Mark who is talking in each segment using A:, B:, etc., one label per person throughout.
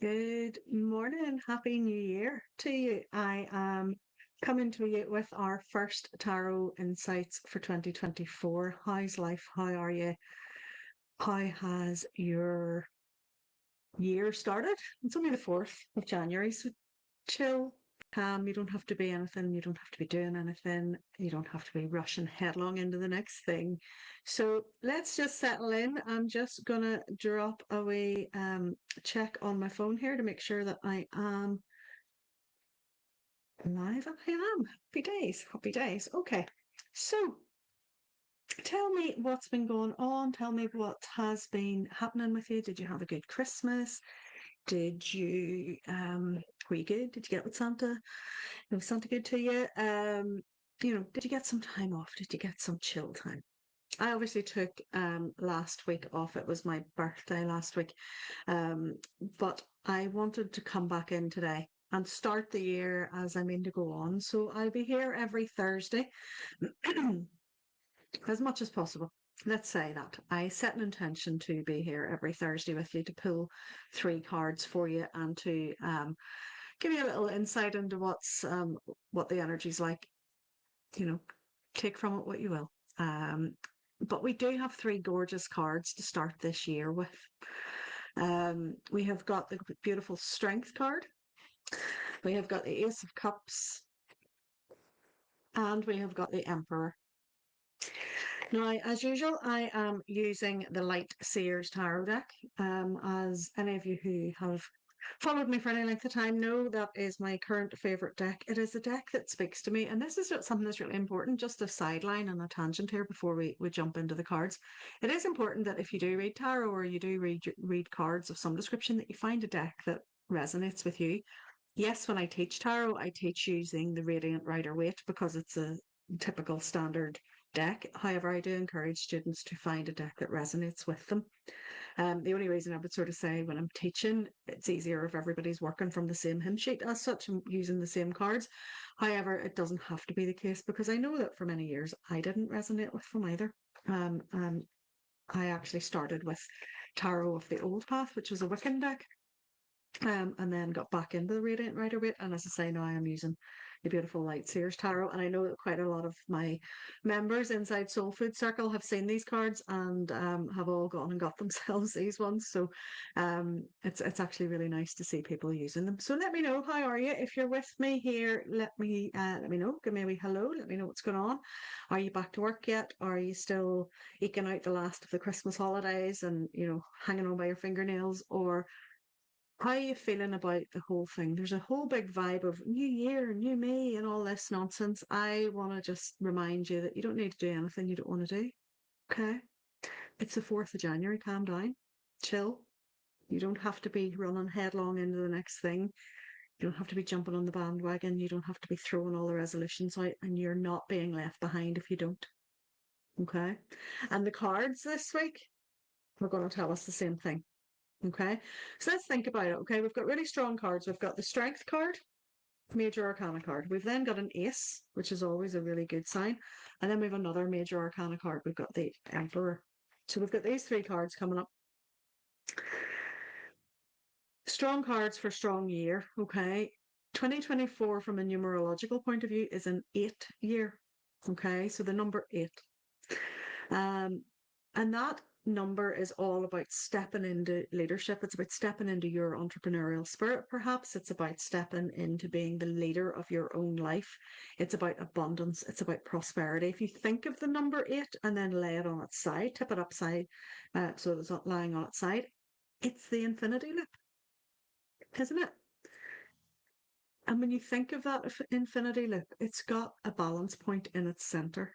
A: Good morning. Happy New Year to you. I am coming to you with our first tarot insights for 2024. How's life? How are you? How has your year started? It's only the 4th of January, so chill, calm. You don't have to be anything. You don't have to be doing anything. You don't have to be rushing headlong into the next thing. So let's just settle in. I'm just gonna drop away check on my phone here to make sure that I am live. I am. Happy days. Happy days. Okay. So tell me what's been going on. Tell me what has been happening with you. Did you have a good Christmas? Did you were you good? Did you get with Santa? Was Santa good to you? Did you get some time off? Did you get some chill time? I obviously took last week off. It was my birthday last week. Um, but I wanted to come back in today and start the year as I mean to go on. So I'll be here every Thursday as much as possible. Let's say that I set an intention to be here every Thursday with you to pull 3 cards for you and to give you a little insight into what the energy's like. You know, take from it what you will. But we do have 3 gorgeous cards to start this year with. We have got the beautiful Strength card. We have got the Ace of Cups, and we have got the Emperor. Now, as usual, I am using the Light Seers Tarot deck. As any of you who have followed me for any length of time know, that is my current favourite deck. It is a deck that speaks to me, and this is something that's really important, just a sideline and a tangent here before we jump into the cards. It is important that if you do read tarot or you do read cards of some description, that you find a deck that resonates with you. Yes, when I teach tarot, I teach using the Radiant Rider-Waite because it's a typical standard deck. However, I do encourage students to find a deck that resonates with them. The only reason I would sort of say when I'm teaching, it's easier if everybody's working from the same hymn sheet as such and using the same cards. However, it doesn't have to be the case because I know that for many years I didn't resonate with them either. I actually started with Tarot of the Old Path, which was a Wiccan deck, and then got back into the Radiant Rider-Waite. And as I say, now I am using the beautiful Light Seers Tarot. And I know that quite a lot of my members inside Soul Food Circle have seen these cards and have all gone and got themselves these ones. So it's actually really nice to see people using them. So let me know, how are you? If you're with me here, let me know. Give me a wee hello. Let me know what's going on. Are you back to work yet? Are you still eking out the last of the Christmas holidays and hanging on by your fingernails? Or how are you feeling about the whole thing? There's a whole big vibe of new year, new me, and all this nonsense. I want to just remind you that you don't need to do anything you don't want to do. Okay? It's the 4th of January. Calm down. Chill. You don't have to be running headlong into the next thing. You don't have to be jumping on the bandwagon. You don't have to be throwing all the resolutions out, and you're not being left behind if you don't. Okay? And the cards this week, we're going to tell us the same thing. Okay, so let's think about it. Okay, we've got really strong cards. We've got the Strength card, Major Arcana card. We've then got an Ace, which is always a really good sign. And then we have another Major Arcana card. We've got the Emperor. So we've got these 3 cards coming up. Strong cards for strong year. Okay, 2024 from a numerological point of view is an 8 year. Okay, so the number 8. Um, and that number is all about stepping into leadership. It's about stepping into your entrepreneurial spirit, perhaps. It's about stepping into being the leader of your own life. It's about abundance. It's about prosperity. If you think of the number 8 and then lay it on its side, tip it upside so it's not lying on its side, it's the infinity loop, isn't it? And when you think of that infinity loop, it's got a balance point in its center.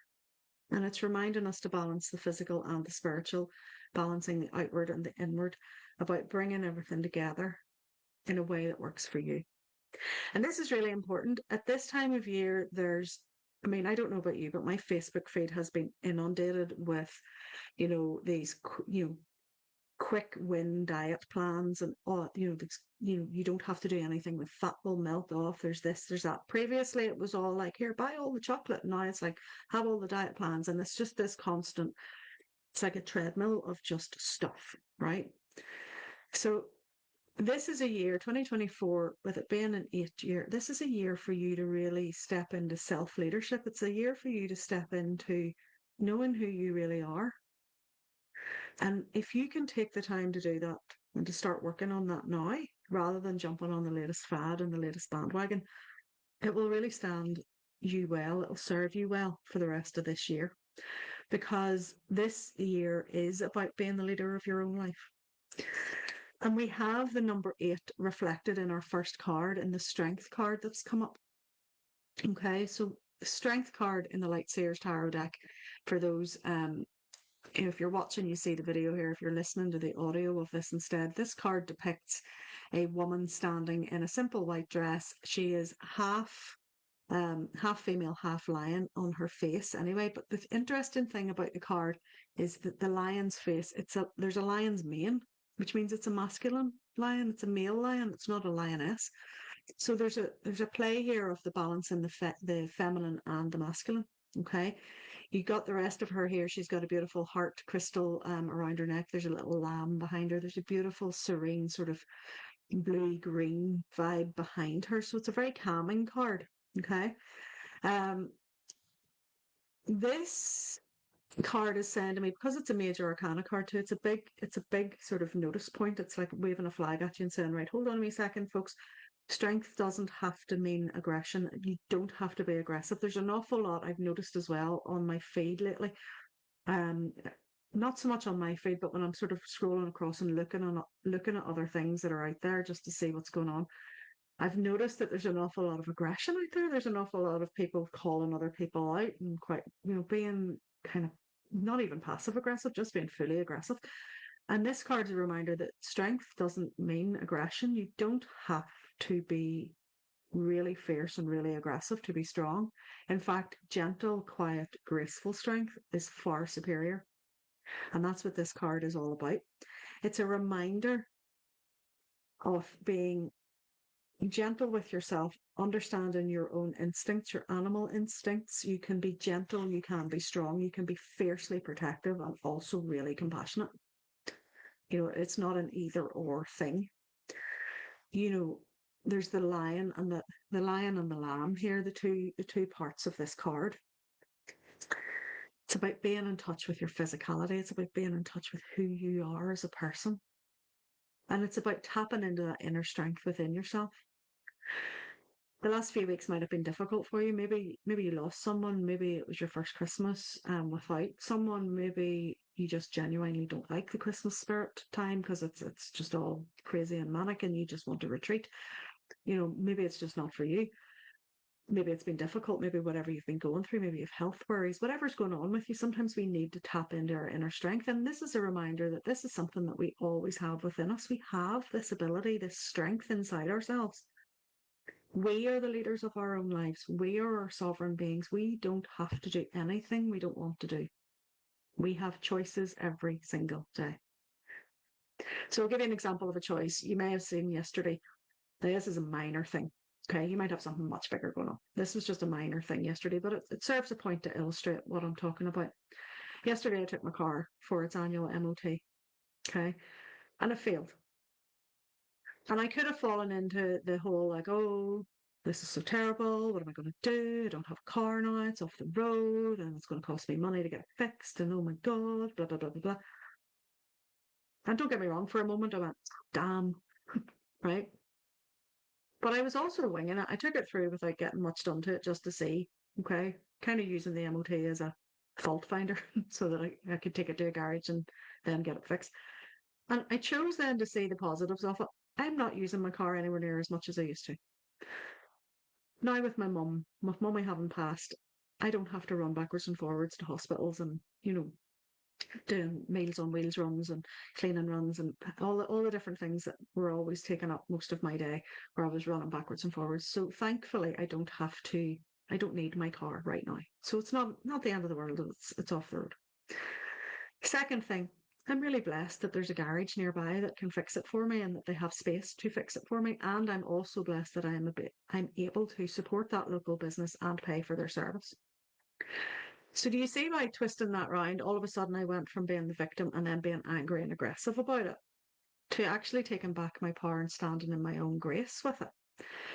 A: And it's reminding us to balance the physical and the spiritual, balancing the outward and the inward, about bringing everything together in a way that works for you. And this is really important. At this time of year, I don't know about you, but my Facebook feed has been inundated with, these, quick win diet plans and all, you don't have to do anything. The fat will melt off. There's this, there's that. Previously it was all like, here, buy all the chocolate. Now it's like, have all the diet plans. And it's just this constant, it's like a treadmill of just stuff, right? So this is a year, 2024, with it being an 8 year, this is a year for you to really step into self leadership. It's a year for you to step into knowing who you really are. And if you can take the time to do that and to start working on that now, rather than jumping on the latest fad and the latest bandwagon, it will really stand you well. It will serve you well for the rest of this year, because this year is about being the leader of your own life. And we have the number 8 reflected in our first card, in the strength card that's come up. Okay, so the strength card in the Light Seers Tarot deck, for those, if you're watching, you see the video here. If you're listening to the audio of this instead, this card depicts a woman standing in a simple white dress. She is half female, half lion on her face anyway. But the interesting thing about the card is that the lion's face, there's a lion's mane, which means it's a masculine lion, it's a male lion, it's not a lioness. So there's a play here of the balance in the feminine and the masculine. Okay, you got the rest of her here. She's got a beautiful heart crystal around her neck. There's a little lamb behind her. There's a beautiful, serene sort of bluey green vibe behind her. So it's a very calming card. Okay. Um, this card is saying to me, because it's a major arcana card too, it's a big sort of notice point. It's like waving a flag at you and saying, right, hold on a wee second, folks. Strength doesn't have to mean aggression. You don't have to be aggressive. There's an awful lot I've noticed as well on my feed lately. Um, Not so much on my feed, but when I'm sort of scrolling across and looking at other things that are out there just to see what's going on, I've noticed that there's an awful lot of aggression out there. There's an awful lot of people calling other people out and quite, being kind of not even passive aggressive, just being fully aggressive. And this card is a reminder that strength doesn't mean aggression. You don't have to be really fierce and really aggressive to be strong. In fact, gentle, quiet, graceful strength is far superior. And that's what this card is all about. It's a reminder of being gentle with yourself, understanding your own instincts, your animal instincts. You can be gentle, you can be strong, you can be fiercely protective and also really compassionate. It's not an either or thing. You know, there's the lion and the lamb here, the two parts of this card. It's about being in touch with your physicality. It's about being in touch with who you are as a person. And it's about tapping into that inner strength within yourself. The last few weeks might have been difficult for you. Maybe you lost someone. Maybe it was your first Christmas without someone. Maybe you just genuinely don't like the Christmas spirit time because it's just all crazy and manic, and you just want to retreat. Maybe it's just not for you. Maybe it's been difficult. Maybe whatever you've been going through. Maybe you have health worries. Whatever's going on with you. Sometimes we need to tap into our inner strength, and this is a reminder that this is something that we always have within us. We have this ability, this strength inside ourselves. We are the leaders of our own lives. We are our sovereign beings. We don't have to do anything we don't want to do. We have choices every single day. So I'll give you an example of a choice. You may have seen yesterday. This is a minor thing. Okay, you might have something much bigger going on. This was just a minor thing yesterday, but it serves a point to illustrate what I'm talking about. Yesterday, I took my car for its annual MOT. Okay, and it failed. And I could have fallen into the whole like, oh, this is so terrible. What am I going to do? I don't have a car now. It's off the road and it's going to cost me money to get it fixed. And oh my God, blah, blah, blah, blah, blah. And don't get me wrong, for a moment I went, damn, right? But I was also winging it. I took it through without getting much done to it just to see, okay, kind of using the MOT as a fault finder so that I could take it to a garage and then get it fixed. And I chose then to see the positives of it. I'm not using my car anywhere near as much as I used to. Now with mummy having passed, I don't have to run backwards and forwards to hospitals and, doing Meals on Wheels runs and cleaning runs and all the different things that were always taking up most of my day where I was running backwards and forwards. So thankfully I don't need my car right now. So it's not the end of the world. It's off the road. Second thing, I'm really blessed that there's a garage nearby that can fix it for me and that they have space to fix it for me. And I'm also blessed that I'm able to support that local business and pay for their service. So do you see by twisting that round, all of a sudden I went from being the victim and then being angry and aggressive about it? to actually taking back my power and standing in my own grace with it.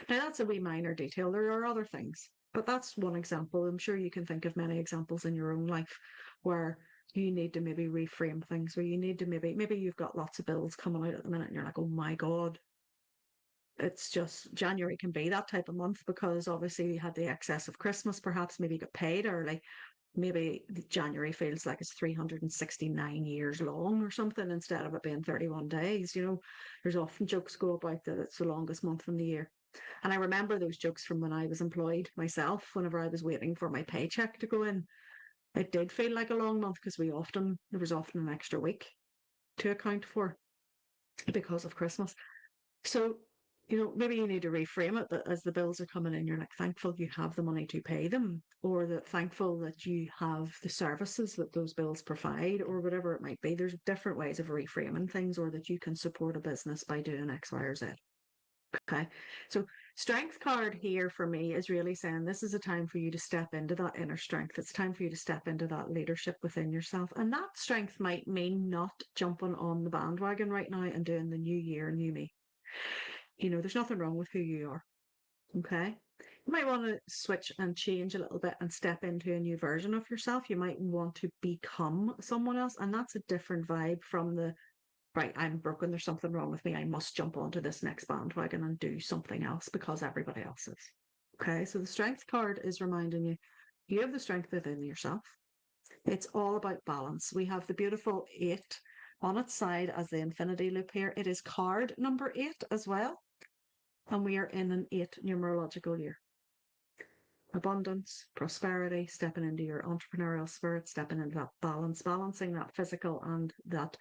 A: Now, that's a wee minor detail. There are other things, but that's one example. I'm sure you can think of many examples in your own life where you need to maybe reframe things, where you need to maybe you've got lots of bills coming out at the minute and you're like, oh my God, it's just January can be that type of month because obviously you had the excess of Christmas, perhaps maybe you got paid early. Maybe January feels like it's 369 years long or something instead of it being 31 days. There's often jokes go about that it's the longest month in the year. And I remember those jokes from when I was employed myself, whenever I was waiting for my paycheck to go in. It did feel like a long month because there was often an extra week to account for because of Christmas. So, maybe you need to reframe it that as the bills are coming in, you're like thankful you have the money to pay them, or that thankful that you have the services that those bills provide, or whatever it might be. There's different ways of reframing things, or that you can support a business by doing X, Y, or Z. Okay. So, strength card here for me is really saying this is a time for you to step into that inner strength. It's time for you to step into that leadership within yourself. And that strength might mean not jumping on the bandwagon right now and doing the new year, new me. There's nothing wrong with who you are. Okay. You might want to switch and change a little bit and step into a new version of yourself. You might want to become someone else. And that's a different vibe from the, right, I'm broken. There's something wrong with me. I must jump onto this next bandwagon and do something else because everybody else is. Okay. So the strength card is reminding you have the strength within yourself. It's all about balance. We have the beautiful 8 on its side as the infinity loop here. It is card number 8 as well. And we are in an 8 numerological year. Abundance, prosperity, stepping into your entrepreneurial spirit, stepping into that balance, balancing that physical and that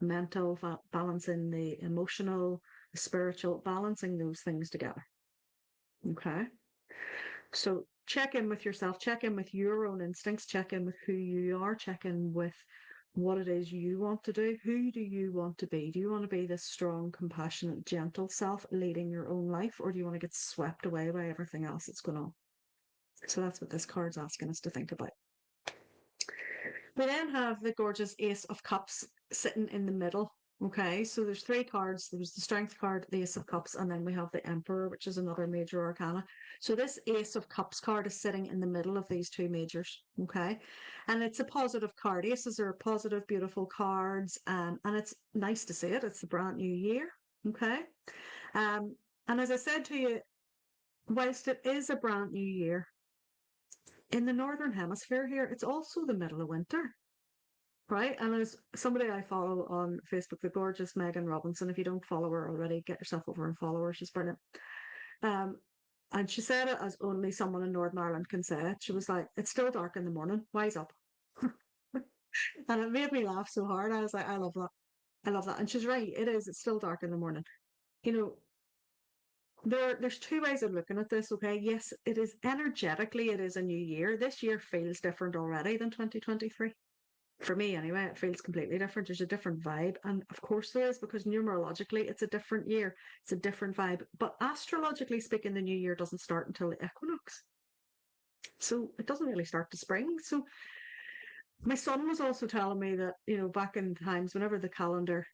A: mental, balancing the emotional, the spiritual, balancing those things together. Okay. So check in with yourself, check in with your own instincts, check in with who you are, check in with what it is you want to do. Who do you want to be? Do you want to be this strong, compassionate, gentle self leading your own life, or do you want to get swept away by everything else that's going on? So that's what this card's asking us to think about. We then have the gorgeous Ace of Cups sitting in the middle. Okay, so there's 3 cards. There's the Strength card, the Ace of Cups, and then we have the Emperor, which is another major arcana. So this Ace of Cups card is sitting in the middle of these 2 majors. Okay, and it's a positive card. Aces are positive, beautiful cards, and it's nice to see it. It's the brand new year. Okay, and as I said to you, whilst it is a brand new year, in the Northern Hemisphere here, it's also the middle of winter. Right. And there's somebody I follow on Facebook, the gorgeous Megan Robinson. If you don't follow her already, get yourself over and follow her. She's brilliant. Um, and she said it as only someone in Northern Ireland can say it. She was like, it's still dark in the morning. Wise up. And it made me laugh so hard. I was like, I love that. I love that. And she's right. It is. It's still dark in the morning. You know, there's 2 ways of looking at this. Okay. Yes, it is energetically, it is a new year. This year feels different already than 2023. For me anyway, it feels completely different. There's a different vibe. And of course there is, because numerologically it's a different year. It's a different vibe. But astrologically speaking, the new year doesn't start until the equinox. So it doesn't really start to spring. So my son was also telling me that, back in times whenever the calendar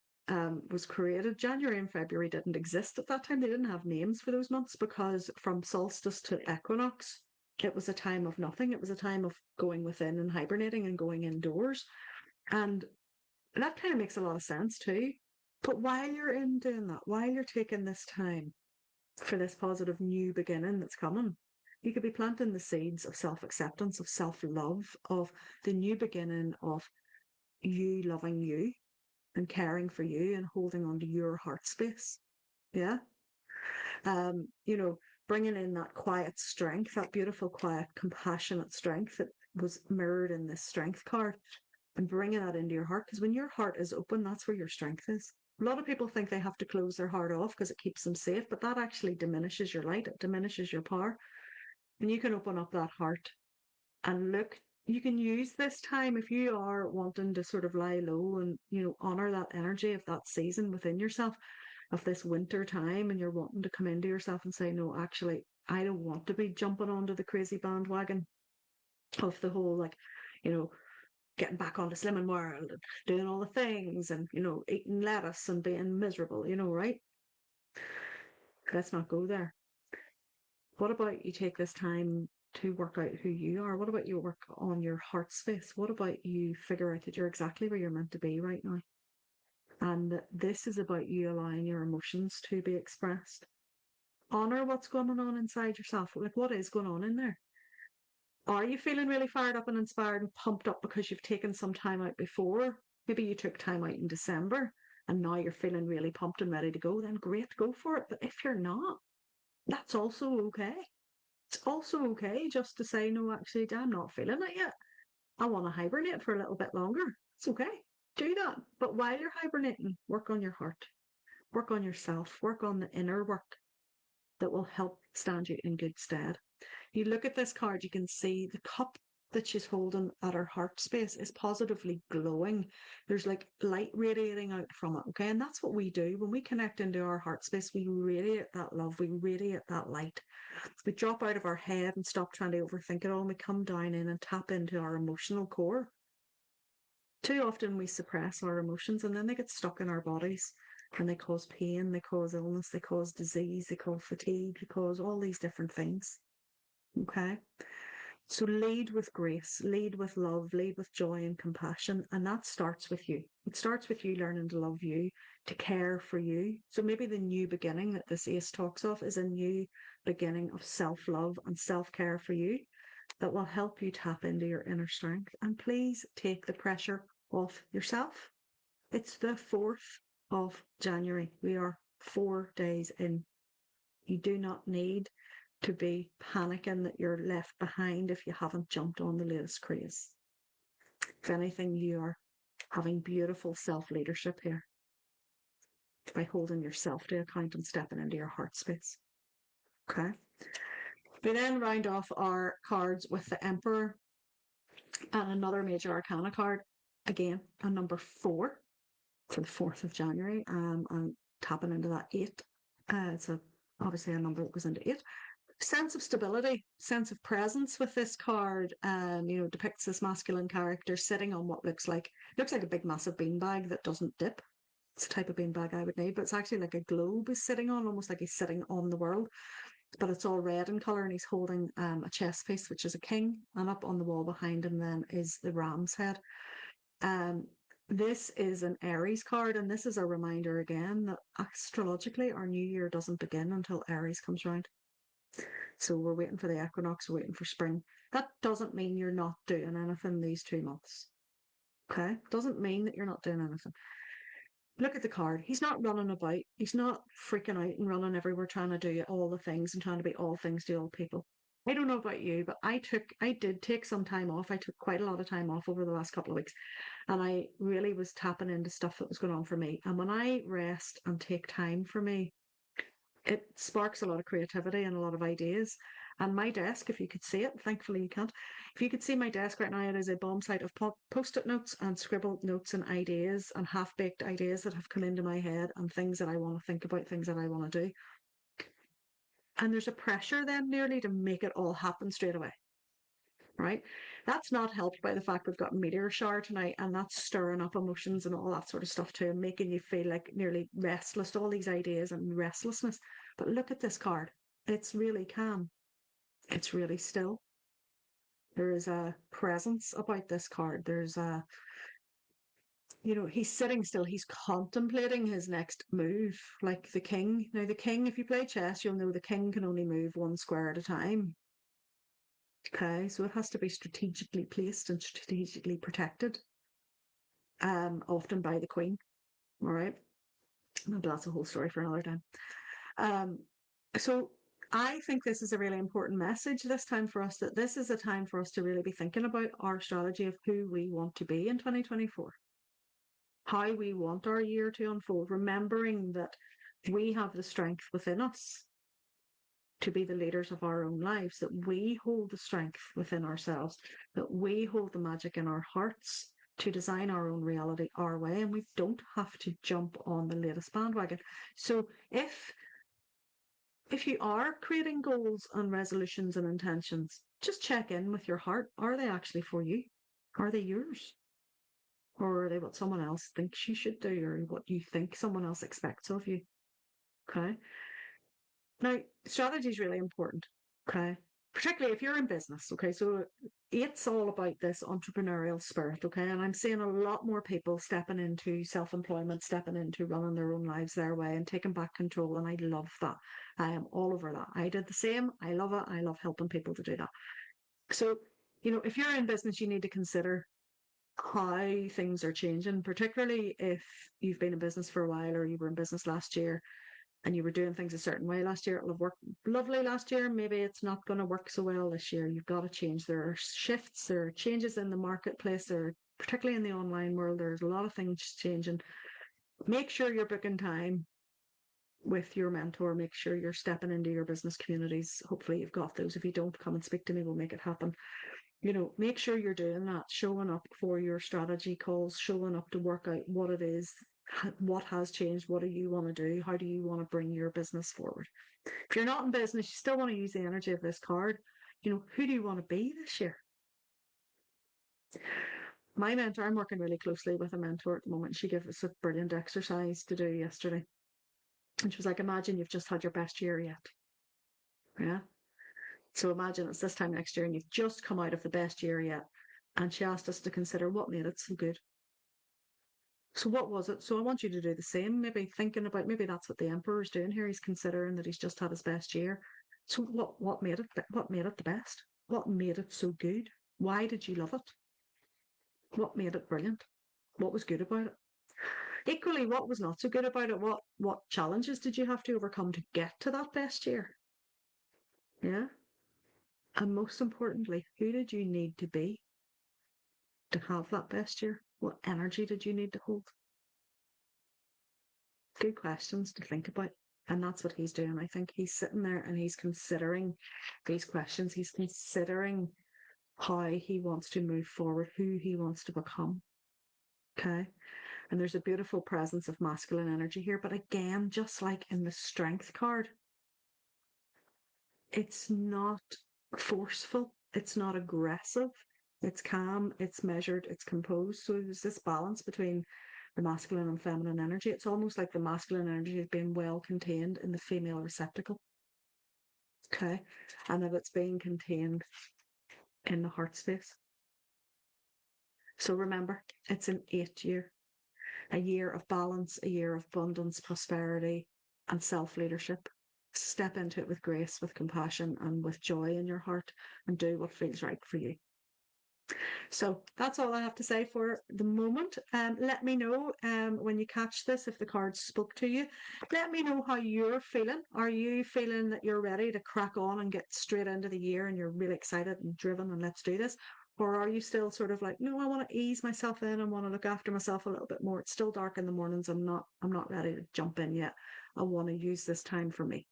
A: was created, January and February didn't exist at that time. They didn't have names for those months because from solstice to equinox, it was a time of nothing. It was a time of going within and hibernating and going indoors. And that kind of makes a lot of sense too. But while you're in doing that, while you're taking this time for this positive new beginning that's coming, you could be planting the seeds of self acceptance, of self love, of the new beginning of you loving you and caring for you and holding on to your heart space. Yeah. Um, you know, Bringing in that quiet strength, that beautiful, quiet, compassionate strength that was mirrored in this strength card, and bringing that into your heart. Because when your heart is open, that's where your strength is. A lot of people think they have to close their heart off because it keeps them safe, but that actually diminishes your light, it diminishes your power. And you can open up that heart and look. You can use this time if you are wanting to sort of lie low and, honor that energy of that season within yourself, of this winter time, and you're wanting to come into yourself and say, no, actually, I don't want to be jumping onto the crazy bandwagon of the whole, like, you know, getting back on the slimming world and doing all the things and, eating lettuce and being miserable, right? Let's not go there. What about you take this time to work out who you are? What about you work on your heart space? What about you figure out that you're exactly where you're meant to be right now? And that this is about you allowing your emotions to be expressed. Honor what's going on inside yourself. Like, what is going on in there? Are you feeling really fired up and inspired and pumped up because you've taken some time out before? Maybe you took time out in December and now you're feeling really pumped and ready to go. Then great, go for it. But if you're not, that's also okay. It's also okay just to say, no, actually, I'm not feeling it yet. I want to hibernate for a little bit longer. It's okay. Do that. But while you're hibernating, work on your heart, work on yourself, work on the inner work that will help stand you in good stead. You look at this card, you can see the cup that she's holding at her heart space is positively glowing. There's like light radiating out from it. Okay. And that's what we do when we connect into our heart space. We radiate that love, we radiate that light. We drop out of our head and stop trying to overthink it all. And we come down in and tap into our emotional core. Too often we suppress our emotions and then they get stuck in our bodies and they cause pain, they cause illness, they cause disease, they cause fatigue, they cause all these different things. Okay. So lead with grace, lead with love, lead with joy and compassion. And that starts with you. It starts with you learning to love you, to care for you. So maybe the new beginning that this ace talks of is a new beginning of self-love and self-care for you that will help you tap into your inner strength. And please take the pressure off yourself. It's the 4th of January. We are 4 days in. You do not need to be panicking that you're left behind if you haven't jumped on the latest craze. If anything, you are having beautiful self-leadership here by holding yourself to account and stepping into your heart space. Okay. We then round off our cards with the Emperor and another major arcana card. Again, a number 4 for the 4th of January. And tapping into that 8. It's obviously a number that goes into 8. Sense of stability, sense of presence with this card, depicts this masculine character sitting on what looks like a big massive beanbag that doesn't dip. It's the type of beanbag I would need, but it's actually like a globe he's sitting on, almost like he's sitting on the world. But it's all red in colour and he's holding a chess piece, which is a king, and up on the wall behind him then is the ram's head. This is an Aries card, and this is a reminder again that astrologically our new year doesn't begin until Aries comes around. So we're waiting for the equinox, we're waiting for spring. That doesn't mean you're not doing anything these 2 months. Okay? Doesn't mean that you're not doing anything. Look at the card. He's not running about. He's not freaking out and running everywhere trying to do all the things and trying to be all things to all people. I don't know about you, but I did take some time off. I took quite a lot of time off over the last couple of weeks. And I really was tapping into stuff that was going on for me. And when I rest and take time for me, it sparks a lot of creativity and a lot of ideas. And my desk, if you could see it, thankfully you can't. If you could see my desk right now, it is a bomb site of post-it notes and scribbled notes and ideas and half-baked ideas that have come into my head and things that I want to think about, things that I want to do. And there's a pressure then nearly to make it all happen straight away. Right? That's not helped by the fact we've got a meteor shower tonight and that's stirring up emotions and all that sort of stuff too, and making you feel like nearly restless, all these ideas and restlessness. But look at this card. It's really calm. It's really still. There is a presence about this card. There's he's sitting still. He's contemplating his next move, like the king. Now, the king, if you play chess, you'll know the king can only move 1 square at a time. Okay, so it has to be strategically placed and strategically protected, often by the queen. All right, but that's a whole story for another time. Um, so I think this is a really important message this time for us, that this is a time for us to really be thinking about our strategy of who we want to be in 2024, how we want our year to unfold, remembering that we have the strength within us to be the leaders of our own lives, that we hold the strength within ourselves, that we hold the magic in our hearts to design our own reality our way, and we don't have to jump on the latest bandwagon. So if you are creating goals and resolutions and intentions, just check in with your heart. Are they actually for you? Are they yours? or are they what someone else thinks you should do, or what you think someone else expects of you? Okay. Now, strategy is really important. Okay. Particularly if you're in business. Okay. So it's all about this entrepreneurial spirit. Okay. And I'm seeing a lot more people stepping into self employment, stepping into running their own lives their way and taking back control. And I love that. I am all over that. I did the same. I love it. I love helping people to do that. So, if you're in business, you need to consider how things are changing, particularly if you've been in business for a while or you were in business last year and you were doing things a certain way last year. It'll have worked lovely last year. Maybe it's not going to work so well this year. You've got to change. There are shifts, there are changes in the marketplace, particularly in the online world, there's a lot of things changing. Make sure you're booking time with your mentor. Make sure you're stepping into your business communities. Hopefully you've got those. If you don't, come and speak to me. We'll make it happen. Make sure you're doing that, showing up for your strategy calls, showing up to work out what it is, what has changed, what do you want to do, how do you want to bring your business forward. If you're not in business, you still want to use the energy of this card. Who do you want to be this year? My mentor, I'm working really closely with a mentor at the moment. She gave us a brilliant exercise to do yesterday. And she was like, imagine you've just had your best year yet. Yeah. So imagine it's this time next year and you've just come out of the best year yet. And she asked us to consider what made it so good. So what was it? So I want you to do the same, maybe thinking about, maybe that's what the emperor's doing here. He's considering that he's just had his best year. So what made it the best? What made it so good? Why did you love it? What made it brilliant? What was good about it? Equally, what was not so good about it? What challenges did you have to overcome to get to that best year? Yeah. And most importantly, who did you need to be to have that best year? What energy did you need to hold? Good questions to think about. And that's what he's doing. I think he's sitting there and he's considering these questions. He's considering how he wants to move forward, who he wants to become. Okay. And there's a beautiful presence of masculine energy here. But again, just like in the strength card, it's not forceful, it's not aggressive, it's calm, it's measured, it's composed. So there's this balance between the masculine and feminine energy. It's almost like the masculine energy is being well contained in the female receptacle. Okay. And that it's being contained in the heart space. So remember, it's an 8 year, a year of balance, a year of abundance, prosperity, and self leadership. Step into it with grace, with compassion, and with joy in your heart, and do what feels right for you. So that's all I have to say for the moment. Let me know when you catch this if the cards spoke to you. Let me know how you're feeling. Are you feeling that you're ready to crack on and get straight into the year and you're really excited and driven and let's do this? Or are you still sort of like, no, I want to ease myself in and want to look after myself a little bit more. It's still dark in the mornings. I'm not ready to jump in yet. I want to use this time for me.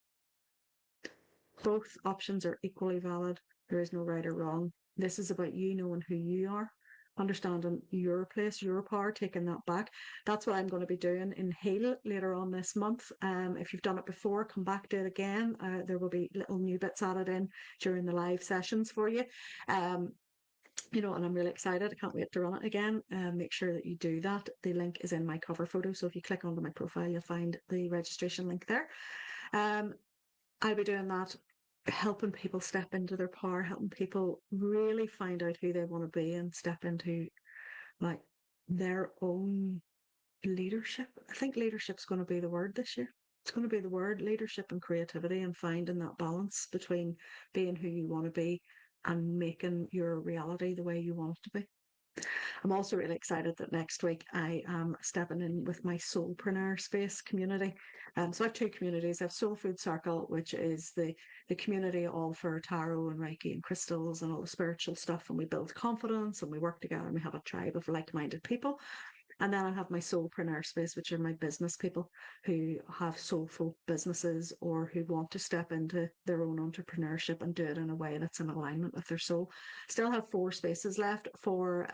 A: Both options are equally valid. There is no right or wrong. This is about you knowing who you are, understanding your place, your power, taking that back. That's what I'm going to be doing in Heal later on this month. If you've done it before, come back to it again. There will be little new bits added in during the live sessions for you. And I'm really excited. I can't wait to run it again. Make sure that you do that. The link is in my cover photo. So if you click onto my profile, you'll find the registration link there. I'll be doing that, helping people step into their power, helping people really find out who they want to be and step into like their own leadership. I think leadership's going to be the word this year. It's going to be the word leadership and creativity and finding that balance between being who you want to be and making your reality the way you want it to be. I'm also really excited that next week I am stepping in with my Soulpreneur Space community. So I have two communities. I have Soul Food Circle, which is the community all for tarot and Reiki and crystals and all the spiritual stuff. And we build confidence and we work together and we have a tribe of like-minded people. And then I have my soulpreneur space, which are my business people who have soulful businesses or who want to step into their own entrepreneurship and do it in a way that's in alignment with their soul. Still have 4 spaces left for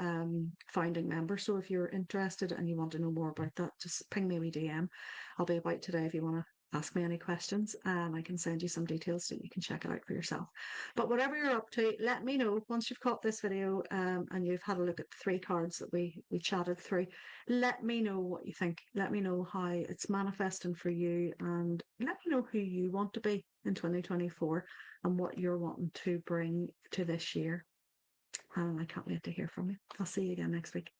A: founding members. So if you're interested and you want to know more about that, just ping me a DM. I'll be about today if you want to ask me any questions and I can send you some details so you can check it out for yourself. But whatever you're up to, let me know once you've caught this video and you've had a look at the three cards that we chatted through. Let me know what you think. Let me know how it's manifesting for you and let me know who you want to be in 2024 and what you're wanting to bring to this year. And I can't wait to hear from you. I'll see you again next week.